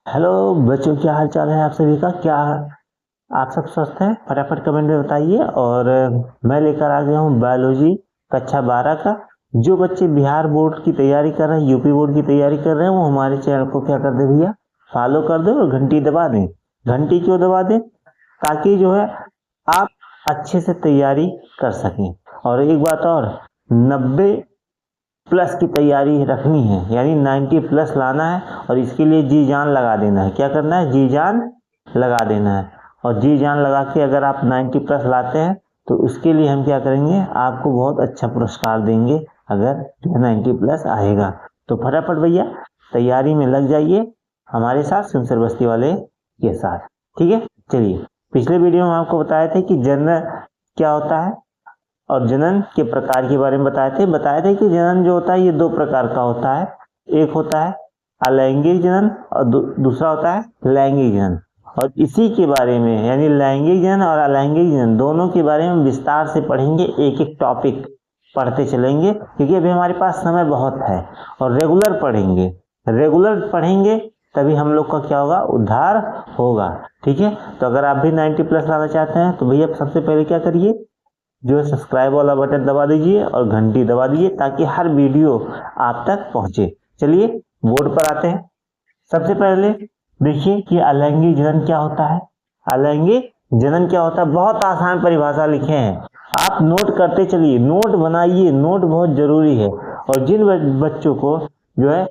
Hello बच्चों, क्या हाल चाल है आप सभी का। क्या आप सब स्वस्थ हैं? फटाफट कमेंट में बताइए। और मैं लेकर आ गया हूँ बायोलॉजी कक्षा 12 का। जो बच्चे बिहार बोर्ड की तैयारी कर रहे हैं, यूपी बोर्ड की तैयारी कर रहे हैं, वो हमारे चैनल को क्या कर दे भैया, फॉलो कर दो और घंटी दबा दें। घंटी क्यों दबा दें? ताकि जो है आप अच्छे से तैयारी कर सकें। और एक बात और, 90 प्लस की तैयारी रखनी है, यानी 90 प्लस लाना है। और इसके लिए जी जान लगा देना है। क्या करना है? जी जान लगा देना है। और जी जान लगा के अगर आप 90 प्लस लाते हैं तो उसके लिए हम क्या करेंगे, आपको बहुत अच्छा पुरस्कार देंगे अगर 90 प्लस आएगा। तो फटाफट भैया तैयारी में लग जाइए हमारे साथ, सिमसर बस्ती वाले के साथ। ठीक है, चलिए। पिछले वीडियो में आपको बताए थे कि जनरल क्या होता है और जनन के प्रकार के बारे में बताए थे कि जनन जो होता है ये दो प्रकार का होता है। एक होता है अलैंगिक जनन और दूसरा होता है लैंगिक जनन। और इसी के बारे में, यानी लैंगिक जनन और अलैंगिक जनन दोनों के बारे में विस्तार से पढ़ेंगे। एक एक टॉपिक पढ़ते चलेंगे, क्योंकि अभी हमारे पास समय बहुत है। और रेगुलर पढ़ेंगे तभी हम लोग का क्या होगा, उद्धार होगा। ठीक है, तो अगर आप भी 90 प्लस लाना चाहते हैं तो भैया सबसे पहले क्या करिए, जो है सब्सक्राइब वाला बटन दबा दीजिए और घंटी दबा दीजिए, ताकि हर वीडियो आप तक पहुंचे। चलिए बोर्ड पर आते हैं। सबसे पहले देखिए कि अलैंगिक जनन क्या होता है। अलैंगिक जनन क्या होता है, बहुत आसान परिभाषा लिखे हैं, आप नोट करते चलिए, नोट बनाइए, नोट बहुत जरूरी है। और जिन बच्चों को जो है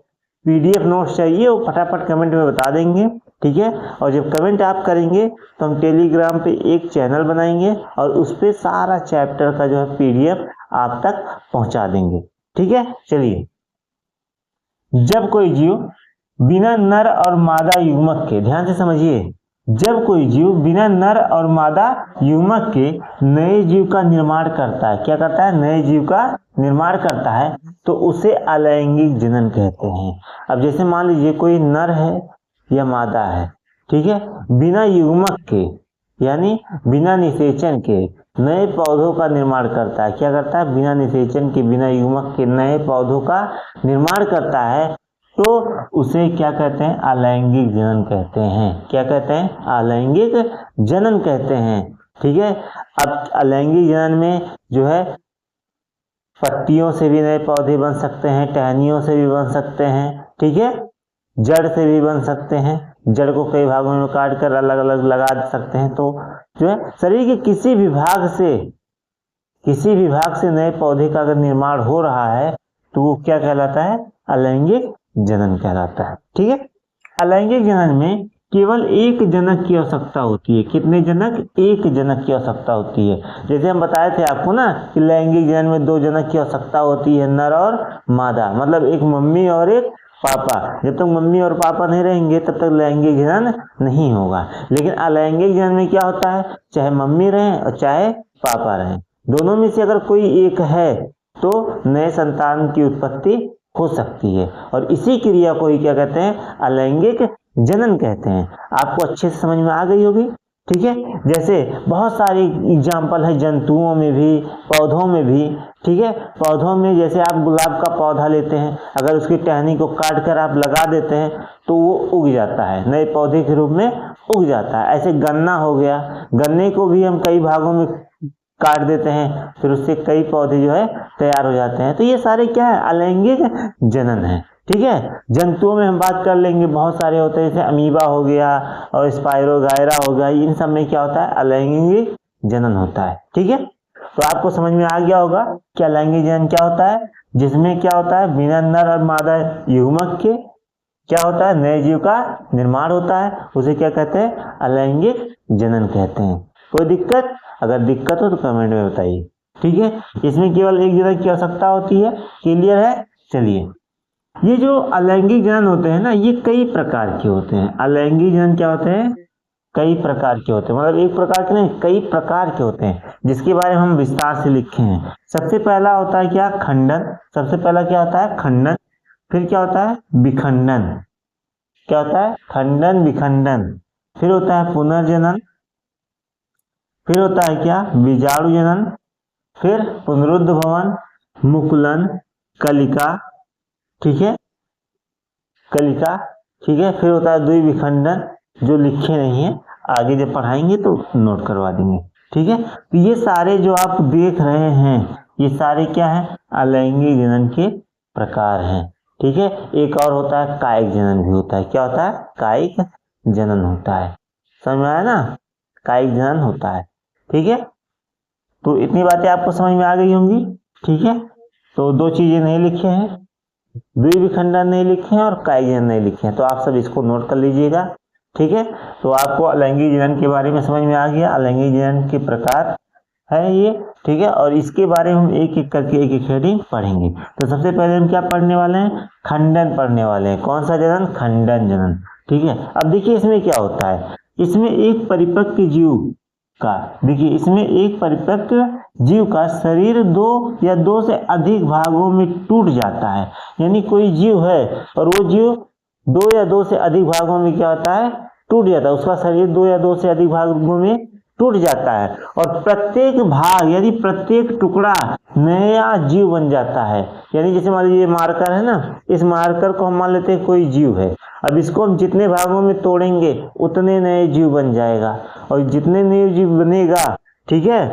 पीडीएफ नोट्स चाहिए वो फटाफट कमेंट में बता देंगे। ठीक है, और जब कमेंट आप करेंगे तो हम टेलीग्राम पे एक चैनल बनाएंगे और उस पर सारा चैप्टर का जो है पीडीएफ आप तक पहुंचा देंगे। ठीक है, चलिए। जब कोई जीव बिना नर और मादा युग्मक के, ध्यान से समझिए, जब कोई जीव बिना नर और मादा युग्मक के नए जीव का निर्माण करता है, क्या करता है, नए जीव का निर्माण करता है, तो उसे अलैंगिक जनन कहते हैं। अब जैसे मान लीजिए कोई नर है या मादा है, ठीक है, बिना युग्मक के यानी बिना निषेचन के नए पौधों का निर्माण करता है। क्या करता है? बिना निषेचन के, बिना युग्मक के नए पौधों का निर्माण करता है, तो उसे क्या कहते हैं, अलैंगिक जनन कहते हैं। क्या कहते हैं? अलैंगिक जनन कहते हैं। ठीक है, अब अलैंगिक जनन में जो है पत्तियों से भी नए पौधे बन सकते हैं, टहनियों से भी बन सकते हैं, ठीक है, जड़ से भी बन सकते हैं, जड़ को कई भागों में काट कर अलग अलग लगा सकते हैं। तो जो है शरीर के किसी भी भाग से नए पौधे का अगर निर्माण हो रहा है तो वो क्या कहलाता है, अलैंगिक जनन कहलाता है। ठीक है, अलैंगिक जनन में केवल एक जनक की आवश्यकता होती है। कितने जनक? एक जनक की आवश्यकता होती है। जैसे हम बताए थे आपको ना कि लैंगिक जनन में दो जनक की आवश्यकता होती है, नर और मादा, मतलब एक मम्मी और एक पापा। जब तक मम्मी और पापा नहीं रहेंगे तब तक लैंगिक जनन नहीं होगा। लेकिन अलैंगिक जनन में क्या होता है, चाहे मम्मी रहे और चाहे पापा रहे, दोनों में से अगर कोई एक है तो नए संतान की उत्पत्ति हो सकती है। और इसी क्रिया को ही क्या कहते हैं, अलैंगिक जनन कहते हैं। आपको अच्छे से समझ में आ गई होगी। ठीक है, जैसे बहुत सारे एग्जाम्पल है जंतुओं में भी, पौधों में भी। ठीक है, पौधों में जैसे आप गुलाब का पौधा लेते हैं, अगर उसकी टहनी को काट कर आप लगा देते हैं तो वो उग जाता है, नए पौधे के रूप में उग जाता है। ऐसे गन्ना हो गया, गन्ने को भी हम कई भागों में काट देते हैं, फिर उससे कई पौधे जो है तैयार हो जाते हैं। तो ये सारे क्या है, अलैंगिक जनन है। ठीक है, जंतुओं में हम बात कर लेंगे, बहुत सारे होते हैं, जैसे अमीबा हो गया और स्पाइरोगायरा हो गया, इन सब में क्या होता है, अलैंगिक जनन होता है। ठीक है, तो आपको समझ में आ गया होगा कि अलैंगिक जनन क्या होता है, जिसमें क्या होता है, बिना नर और मादा युग्मक के क्या होता है, नए जीव का निर्माण होता है, उसे क्या कहते हैं, अलैंगिक जनन कहते हैं। कोई दिक्कत? अगर दिक्कत हो तो कमेंट में बताइए। ठीक है, इसमें केवल एक जनक की आवश्यकता होती है। क्लियर है? चलिए, ये जो अलैंगिक जनन होते हैं ना, ये कई प्रकार के होते हैं। अलैंगिक जनन क्या होते हैं, कई प्रकार के होते हैं, मतलब एक प्रकार के नहीं, कई प्रकार के होते हैं, जिसके बारे में हम विस्तार से लिखे हैं। सबसे पहला होता है क्या, खंडन। सबसे पहला क्या होता है, खंडन। फिर क्या होता है, विखंडन। क्या होता है, खंडन, विखंडन। फिर होता है पुनर्जनन। फिर होता है क्या, बीजाणु जनन। फिर पुनरुद्ध भवन, मुकुलन, कलिका। ठीक है, कलिका, ठीक है। फिर होता है द्विविखंडन, जो लिखे नहीं है, आगे जब पढ़ाएंगे तो नोट करवा देंगे। ठीक है, तो ये सारे जो आप देख रहे हैं ये सारे क्या है, अलैंगिक जनन के प्रकार हैं। ठीक है, एक और होता है कायिक जनन भी होता है। क्या होता है, कायिक जनन होता है। समझ में आया ना, कायिक जनन होता है। ठीक है, तो इतनी बातें आपको समझ में आ गई होंगी। ठीक है, तो दो चीजें नहीं लिखे हैं, द्विविखंडन नहीं लिखे हैं और कायिक जनन नहीं लिखे हैं, तो आप सब इसको नोट कर लीजिएगा। ठीक है, तो आपको अलैंगिक जनन के बारे में समझ में आ गया, अलैंगिक जनन के प्रकार है ये। ठीक है, और इसके बारे में हम एक एक करके एक एक हेडिंग पढ़ेंगे। तो सबसे पहले हम क्या पढ़ने वाले हैं, खंडन पढ़ने वाले हैं। कौन सा जनन, खंडन जनन। ठीक है, अब देखिए इसमें क्या होता है, इसमें एक परिपक्व जीव का, देखिए इसमें एक परिपक्व जीव का शरीर दो या दो से अधिक भागों में टूट जाता है। यानी कोई जीव है और वो जीव दो या दो से अधिक भागों में क्या होता है, टूट जाता है, उसका शरीर दो या दो से अधिक भागों में टूट जाता है, और प्रत्येक भाग यानी प्रत्येक टुकड़ा नया जीव बन जाता है। यानी जैसे मान लीजिए मार्कर है ना, इस मार्कर को हम मान लेते हैं कोई जीव है, अब इसको हम जितने भागों में तोड़ेंगे उतने नए जीव बन जाएगा, और जितने नए जीव बनेगा, ठीक है,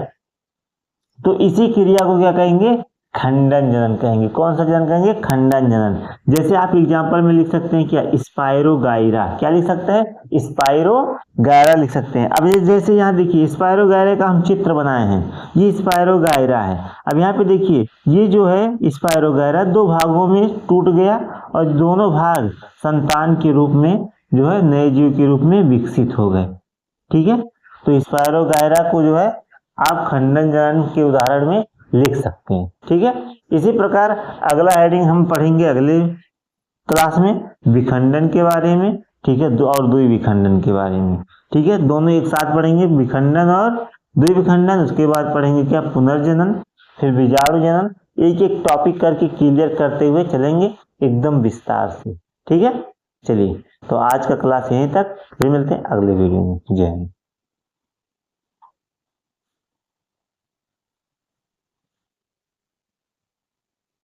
तो इसी क्रिया को क्या कहेंगे, खंडन जनन कहेंगे। कौन सा जनन कहेंगे, खंडन जनन। जैसे आप एग्जांपल में लिख सकते हैं क्या, स्पायरोगाइरा। क्या लिख सकते हैं, स्पायरोगाइरा लिख सकते हैं। अब जैसे यहाँ देखिए स्पायरोगाइरा का हम चित्र बनाए हैं, ये स्पायरोगाइरा है। अब यहाँ पे देखिए ये जो है स्पायरोगाइरा दो भागों में टूट गया और दोनों भाग संतान के रूप में जो है नए जीव के रूप में विकसित हो गए। ठीक है, तो स्पायरोगाइरा को जो है आप खंडन जनन के उदाहरण में लिख सकते हैं। ठीक है, इसी प्रकार अगला हेडिंग हम पढ़ेंगे अगले क्लास में, विखंडन के बारे में। ठीक है, और द्विविखंडन के बारे में। ठीक है, दोनों एक साथ पढ़ेंगे, विखंडन और द्विविखंडन। उसके बाद पढ़ेंगे क्या, पुनर्जनन, फिर बीजाणु जनन। एक एक टॉपिक करके क्लियर करते हुए चलेंगे एकदम विस्तार से। ठीक है, चलिए तो आज का क्लास यहीं तक, फिर मिलते हैं अगले वीडियो में। जय हिंद।